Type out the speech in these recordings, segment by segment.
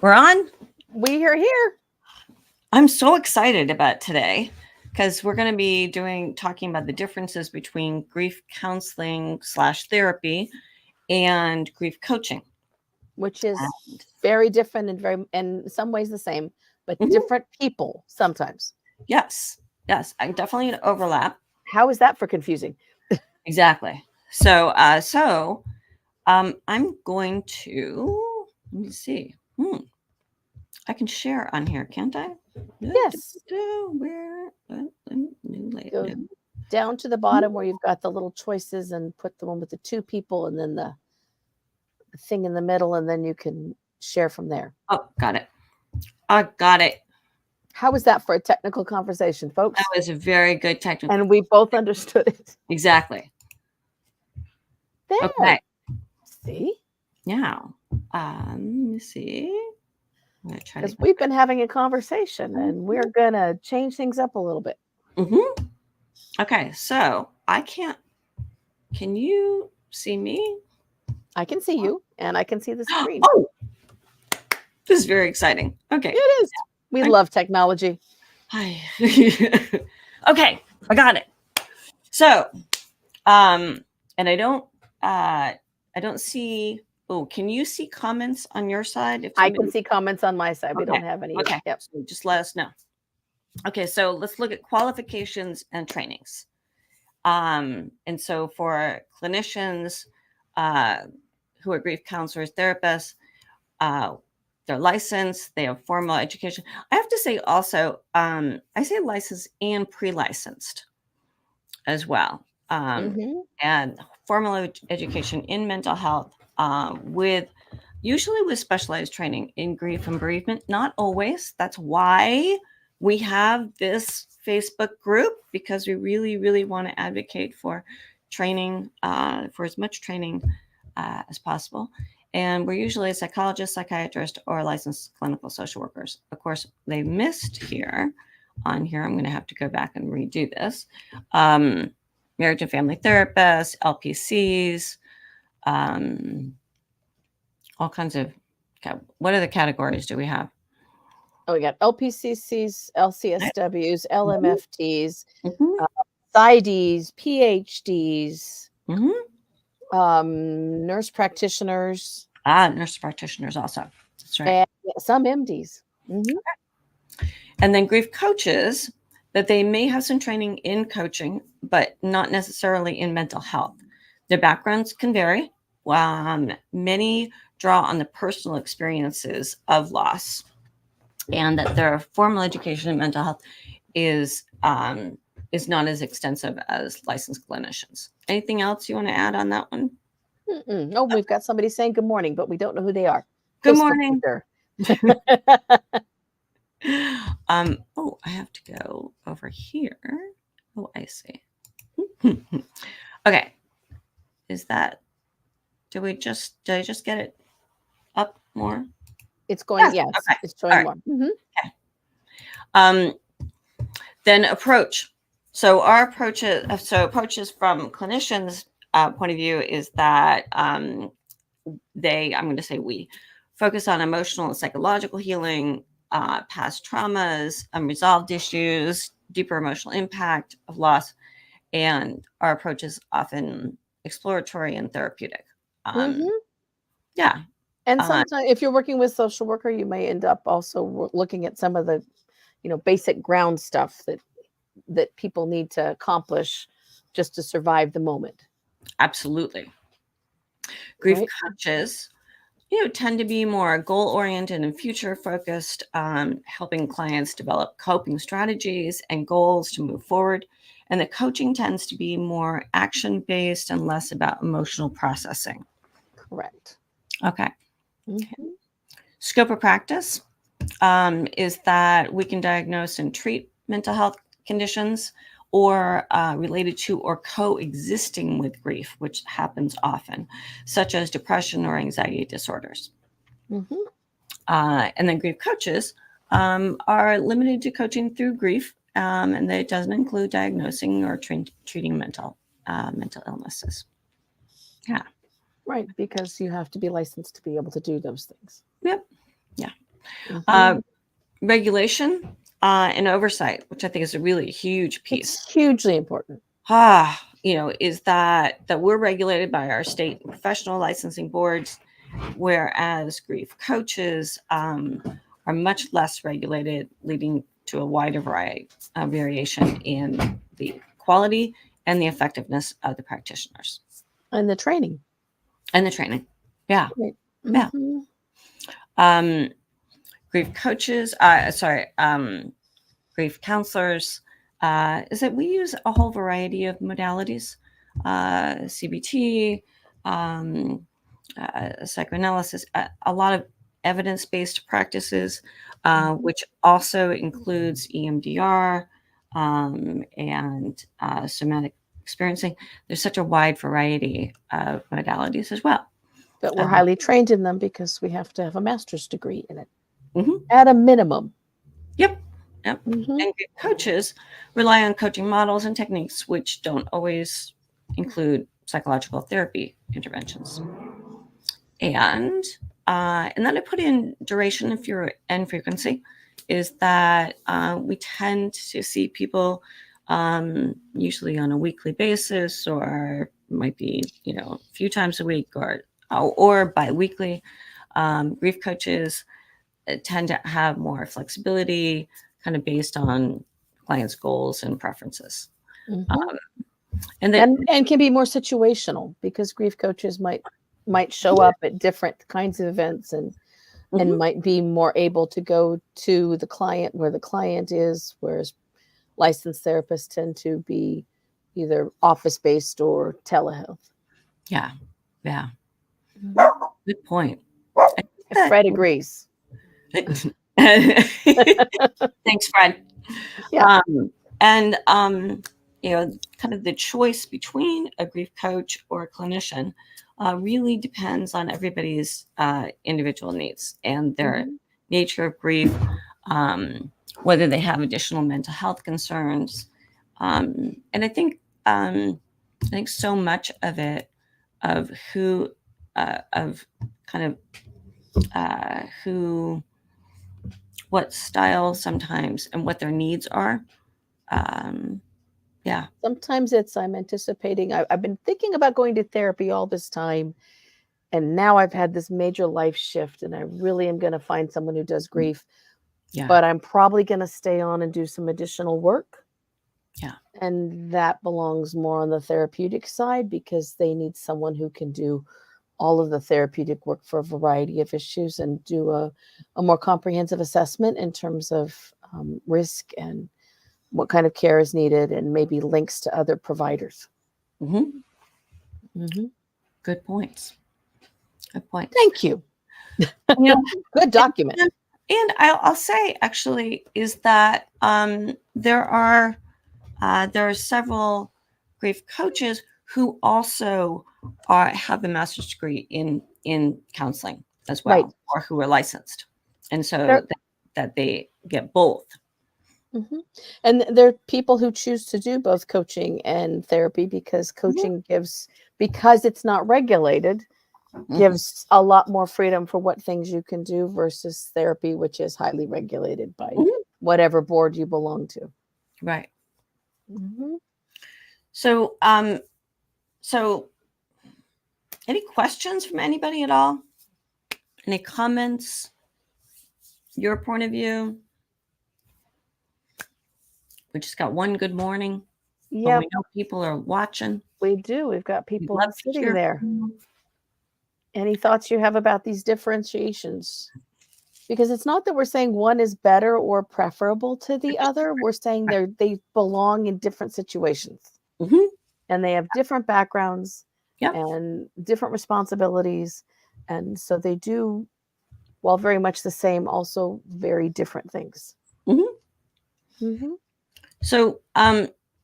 We're on. We are here. I'm so excited about today because we're going to be talking about the differences between grief counseling / therapy and grief coaching, which is very different and very, in some ways the same, but different people sometimes. Yes, I definitely an overlap. How is that for confusing? Exactly. So, I'm going to let me see. I can share on here, can't I? Yes. Where? Go down to the bottom where you've got the little choices and put the one with the two people and then the thing in the middle, and then you can share from there. Oh, got it. I got it. How was that for a technical conversation, folks? That was a very good technical. And we both understood it. Exactly. There. Okay. See? Now, let me see. Because we've been having a conversation and we're going to change things up a little bit. Okay, so can you see me? I can see you and I can see the screen. Oh, this is very exciting. Okay. It is. We love technology. Okay, I got it. So, and I don't see. Oh, can you see comments on your side? I can see comments on my side. We don't have any. Okay. Yep. So just let us know. Okay, so let's look at qualifications and trainings. And so for clinicians who are grief counselors, therapists, they're licensed, they have formal education. I have to say also, I say licensed and pre-licensed as well. And formal education in mental health usually with specialized training in grief and bereavement. Not always. That's why we have this Facebook group, because we really, really want to advocate for training, for as much training as possible. And we're usually a psychologist, psychiatrist, or licensed clinical social workers. Of course, they missed here. On here, I'm going to have to go back and redo this. Marriage and family therapists, LPCs, all kinds of. What other categories do we have? Oh, we got LPCCs, LCSWs, LMFTs, PsyDs, PhDs, nurse practitioners. Nurse practitioners also. That's right. And some MDs. And then grief coaches, that they may have some training in coaching, but not necessarily in mental health. Their backgrounds can vary. Many draw on the personal experiences of loss, and that their formal education in mental health is not as extensive as licensed clinicians. Anything else you want to add on that one? No, we've got somebody saying good morning, but we don't know who they are. Good morning. I have to go over here. Oh, I see. Okay. Did I just get it up more? It's going, yes. Okay. It's showing more. Okay. Then approach. So our approaches from clinicians' point of view is that I'm going to say we focus on emotional and psychological healing, past traumas, unresolved issues, deeper emotional impact of loss, and our approach is often exploratory and therapeutic. Yeah. And sometimes if you're working with social worker, you may end up also looking at some of the, basic ground stuff that people need to accomplish just to survive the moment. Absolutely. Grief coaches, tend to be more goal-oriented and future-focused, helping clients develop coping strategies and goals to move forward. And the coaching tends to be more action-based and less about emotional processing. Correct. Okay. Scope of practice is that we can diagnose and treat mental health conditions or related to or coexisting with grief, which happens often, such as depression or anxiety disorders. And then grief coaches are limited to coaching through grief, and that it doesn't include diagnosing or treating mental illnesses. Yeah. Right, because you have to be licensed to be able to do those things. Yep. Yeah. Mhm. Regulation and oversight, which I think is a really huge piece. It's hugely important. Is that we're regulated by our state professional licensing boards, whereas grief coaches are much less regulated, leading to a wider variation in the quality and the effectiveness of the practitioners And the training. and the training. Yeah. Right. Yeah. Mhm. Grief coaches, grief counselors, is that we use a whole variety of modalities, CBT, psychoanalysis, a lot of evidence-based practices, which also includes EMDR and somatic experiencing. There's such a wide variety of modalities as well. But we're highly trained in them because we have to have a master's degree in it Mhm. at a minimum. Yep. Mhm. And good coaches rely on coaching models and techniques which don't always include psychological therapy interventions. And then I put in duration and frequency, is that we tend to see people usually on a weekly basis, or might be a few times a week, or bi-weekly. Grief coaches tend to have more flexibility, kind of based on clients' goals and preferences. Mhm. And then, And can be more situational because grief coaches might show up at different kinds of events and Mhm. might be more able to go to the client where the client is, whereas licensed therapists tend to be either office-based or telehealth. Yeah, yeah, Mhm. good point. I think that- Fred agrees. Thanks, Fred. Yeah. And kind of the choice between a grief coach or a clinician really depends on everybody's individual needs and their Mhm. nature of grief, whether they have additional mental health concerns, and I think so much of it, of who, of kind of who, what style sometimes, and what their needs are. Um, yeah. Sometimes it's I'm anticipating I've been thinking about going to therapy all this time, and now I've had this major life shift, and I really am gonna find someone who does grief, Yeah. but I'm probably gonna stay on and do some additional work, Yeah. and that belongs more on the therapeutic side because they need someone who can do all of the therapeutic work for a variety of issues and do a more comprehensive assessment in terms of risk and what kind of care is needed and maybe links to other providers. Hmm. Mhm. Good points. Good points. Thank you. You know, Good document. and I'll say actually is that there are several grief coaches who also have a master's degree in counseling as Right. well, or who are licensed, and so There that they get both. mhm. And there are people who choose to do both coaching and therapy because Mhm. coaching gives because it's not regulated, Mhm. gives a lot more freedom for what things you can do versus therapy, which is highly regulated by Mhm. whatever board you belong to. Right. Mhm. So so any questions from anybody at all? Any comments? Your point of view? We just got one good morning, but we Yep, know people are watching. we do. We've got We'd people love to sitting hear there. from you. Any thoughts you have about these differentiations? Because it's not that we're saying one is better or preferable to the other. We're saying they belong in different situations Mhm. and they have different backgrounds Yep. and different responsibilities. And so they do, while very much the same, also very different things. Mhm. Mhm. So,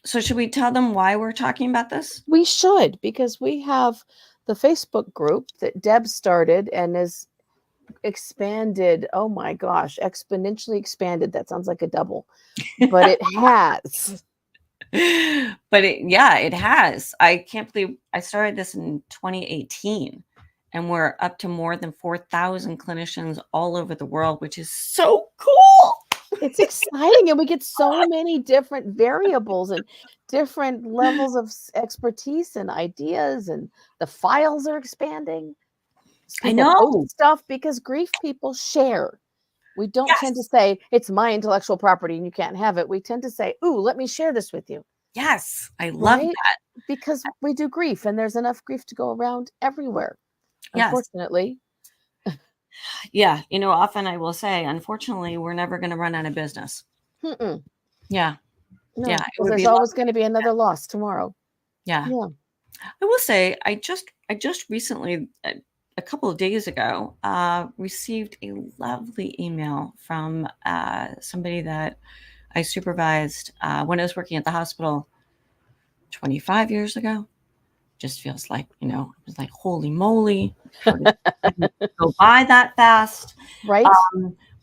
so should we tell them why we're talking about this? We should, because we have the Facebook group that Deb started and is expanded. Oh my gosh, exponentially expanded. That sounds like a double, but it has. But it has. I can't believe I started this in 2018, and we're up to more than 4,000 clinicians all over the world, which is so cool. It's exciting, and we get so many different variables and different levels of expertise and ideas, and the files are expanding. I People know. post stuff because grief people share. We don't tend to Yes. say it's my intellectual property and you can't have it. We tend to say, "Ooh, let me share this with you." Yes. I love Right? that. Because we do grief, and there's enough grief to go around everywhere, Yes. unfortunately. Yeah. You know, often I will say, unfortunately, we're never going to run out of business. Mm-mm. Yeah. No, Yeah. It because would there's be always lovely. going to be another loss tomorrow. Yeah. Yeah. I will say, I just recently, a couple of days ago, received a lovely email from somebody that I supervised when I was working at the hospital 25 years ago. Just feels like, you know, it was like, holy moly, how did it go by that fast? Right?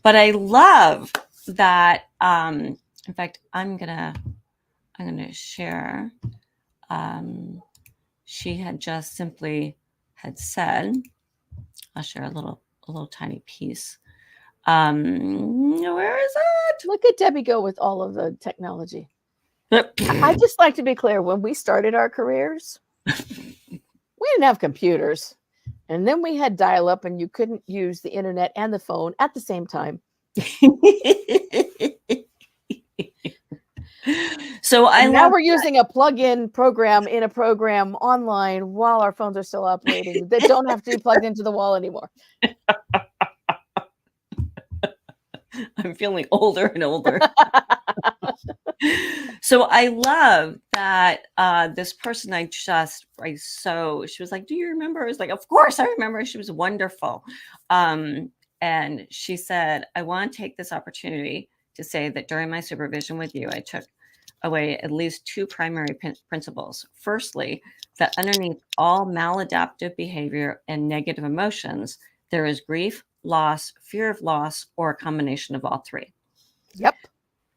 But I love that. In fact, I'm gonna share. She had just simply had said, I'll share a little tiny piece. Where is Look at Debbie go with all of the technology. I it? just like to be clear, when we started our careers, we didn't have computers. And then we had dial up, and you couldn't use the internet and the phone at the same time. So I And now love we're using a plug-in program in a program online while our phones are still operating that don't have to be plugged into the wall anymore. I'm feeling older and older. So I love that this person she was like, do you remember? I was like, of course I remember. She was wonderful. And she said, I want to take this opportunity to say that during my supervision with you, I took away at least two primary principles. Firstly, that underneath all maladaptive behavior and negative emotions, there is grief, loss, fear of loss, or a combination of all three. Yep.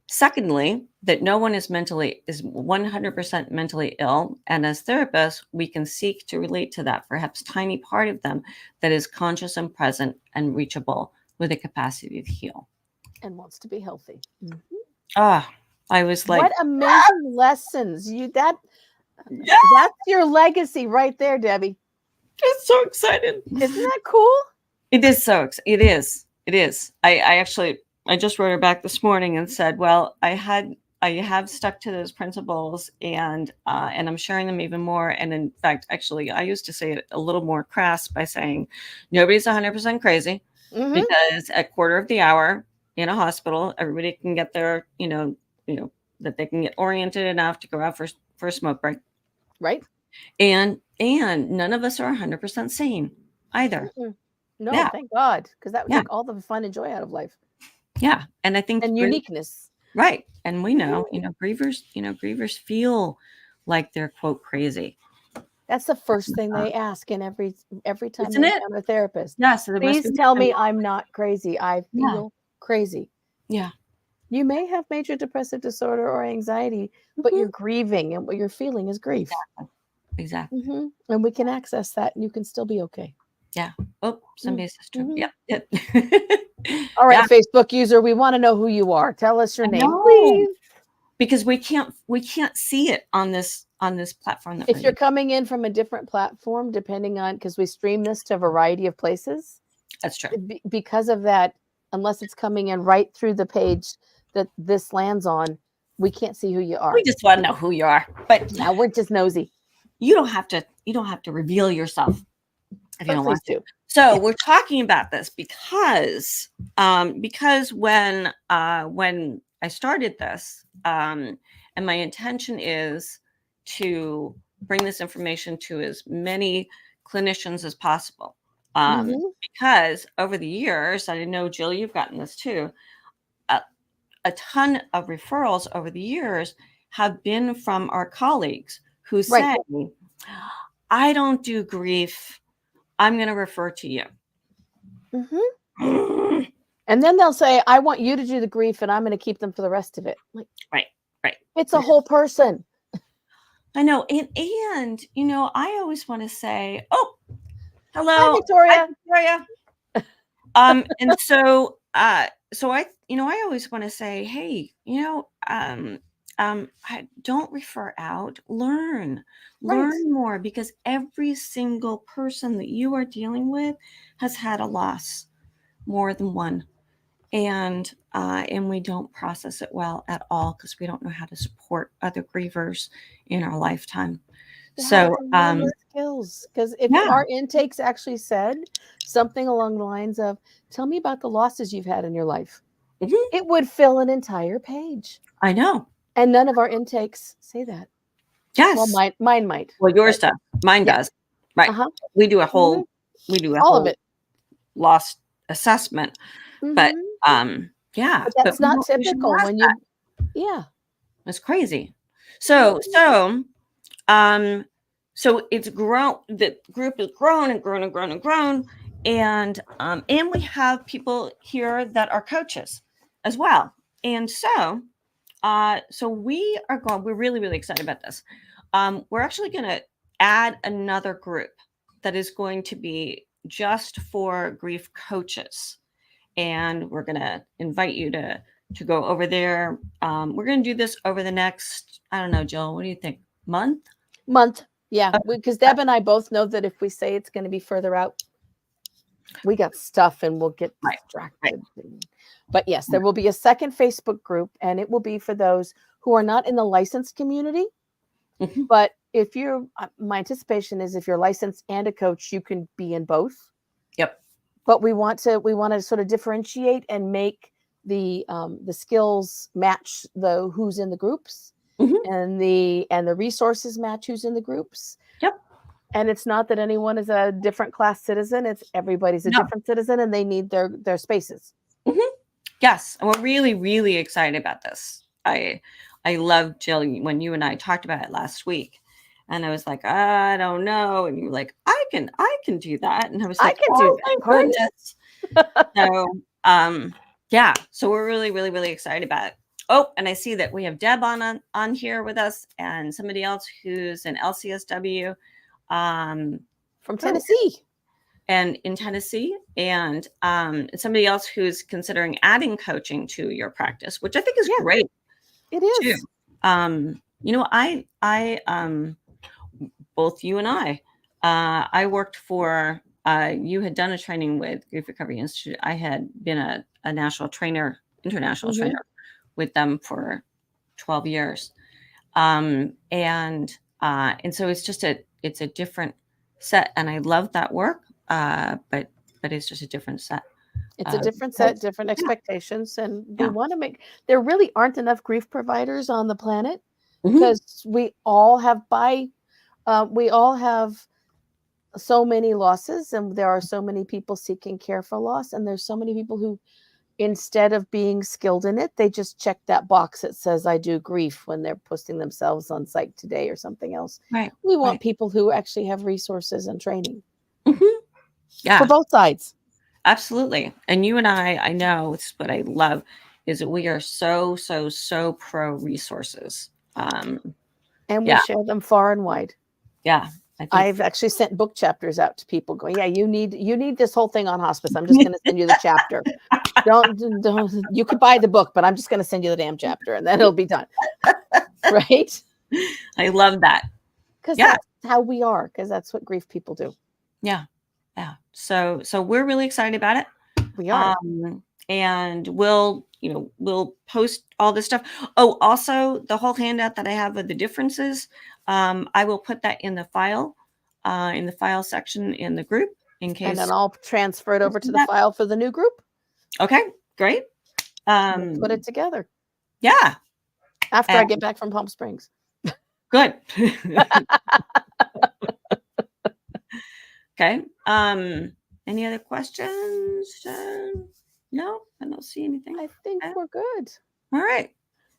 Secondly, that no one is 100% mentally ill. And as therapists, we can seek to relate to that perhaps tiny part of them that is conscious and present and reachable with a capacity to heal. And wants to be healthy. Ah, I was like, What amazing lessons. yeah, That's your legacy right there, Debbie. I'm so excited. Isn't that cool? It is it is. I just wrote her back this morning and said, well, I have stuck to those principles, and I'm sharing them even more. And in fact, actually, I used to say it a little more crass by saying nobody's 100% crazy, because at quarter of the hour in a hospital, everybody can get their, that they can get oriented enough to go out for a smoke break. Right. And none of us are 100% sane either. No, Yeah. thank God, because that would take all the fun and joy out of life. Yeah. And I think uniqueness. Right. And we know, grievers feel like they're, quote, crazy. That's the first thing they ask in every time Isn't they it? encounter a therapist. Yes. So Please tell me I'm not crazy. I feel crazy. Yeah. You may have major depressive disorder or anxiety, but you're grieving, and what you're feeling is grief. Exactly. And we can access that, and you can still be okay. Yeah. Oh, somebody says true. Yeah. All right, Facebook user, we want to know who you are. Tell us your name, please. Because we can't see it on this platform. If you're coming in from a different platform, depending on, because we stream this to a variety of places. That's true. Because of that, unless it's coming in right through the page that this lands on, we can't see who you are. We just want to know who you are. But now we're just nosy. You don't have to reveal yourself if you don't want to. Do. So we're talking about this because when I started this, and my intention is to bring this information to as many clinicians as possible. Because over the years, I know, Jill, you've gotten this too, a ton of referrals over the years have been from our colleagues who say, I don't do grief. I'm going to refer to you. And then they'll say, I want you to do the grief, and I'm going to keep them for the rest of it. Like, right. It's a whole person. I know. And I always want to say, oh, Hello. Hi, Victoria. Victoria. And so I always want to say, hey, don't refer out, learn Right. more, because every single person that you are dealing with has had a loss, more than one. And we don't process it well at all, because we don't know how to support other grievers in our lifetime. You have So to learn the skills, because if yeah. our intakes actually said something along the lines of, tell me about the losses you've had in your life, Mhm. it would fill an entire page. I know. And none of our intakes say that. Well, Yes. mine might. Well, yours does. Mine yeah. does. Right. Uh-huh. We do a whole All of it. loss assessment. But yeah, But that's not we should typical ask when that. yeah. It's crazy. So it's grown. The group has grown and grown and grown and grown. And we have people here that are coaches as well. And so we're really, really excited about this. We're actually going to add another group that is going to be just for grief coaches. And we're going to invite you to go over there. We're going to do this over the next, I don't know, Jill, what do you think? Month? Yeah, because Deb and I both know that if we say it's going to be further out, we got stuff and we'll get distracted. Right. But yes, there will be a second Facebook group, and it will be for those who are not in the licensed community. Mm-hmm. But if you're, my anticipation is if you're licensed and a coach, you can be in both. Yep. But we want to sort of differentiate and make the skills match the who's in the groups, and the resources match who's in the groups. Yep. And it's not that anyone is a different class citizen; it's everybody's a different citizen, and they need their spaces. Mm-hmm. Yes, and we're really, really excited about this. I love, Jill, when you and I talked about it last week, and I was like, I don't know, and you were like, I can do that, and I was like, oh, thank goodness. So yeah, so we're really, really, really excited about it. Oh, and I see that we have Deb on here with us, and somebody else who's an LCSW from Tennessee. And in Tennessee, and somebody else who's considering adding coaching to your practice, which I think is great. It is. Too. I both you and I worked for, you had done a training with Grief Recovery Institute. I had been a national trainer, international trainer with them for 12 years. And so it's just it's a different set, and I love that work. But it's just a different set. It's a different set, different expectations, and we want to make. There really aren't enough grief providers on the planet, because we all have so many losses, and there are so many people seeking care for loss, and there's so many people who, instead of being skilled in it, they just check that box that says I do grief when they're posting themselves on Psych Today or something else. Right. We want people who actually have resources and training. Yeah. For both sides. Absolutely. And you and I know it's what I love, is that we are so pro resources. And we share them far and wide. Yeah. I've actually sent book chapters out to people going, yeah, you need this whole thing on hospice. I'm just going to send you the chapter. Don't, you could buy the book, but I'm just going to send you the damn chapter, and then it'll be done. Right? I love that. Because that's how we are, because that's what grief people do. Yeah. Yeah. So we're really excited about it. We are. And we'll post all this stuff. Oh, also the whole handout that I have of the differences, I will put that in the file section in the group, in case. And then I'll transfer it over to the file for the new group. Okay, great. We'll put it together. Yeah. After I get back from Palm Springs. Good. Okay. Any other questions? No, I don't see anything. I think we're good. All right.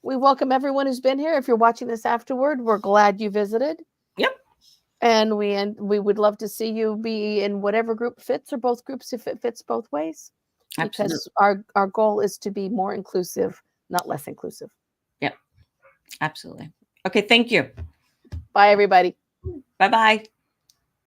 We welcome everyone who's been here. If you're watching this afterward, we're glad you visited. Yep. And we would love to see you be in whatever group fits, or both groups if it fits both ways. Absolutely. Because our goal is to be more inclusive, not less inclusive. Yep. Absolutely. Okay. Thank you. Bye, everybody. Bye-bye.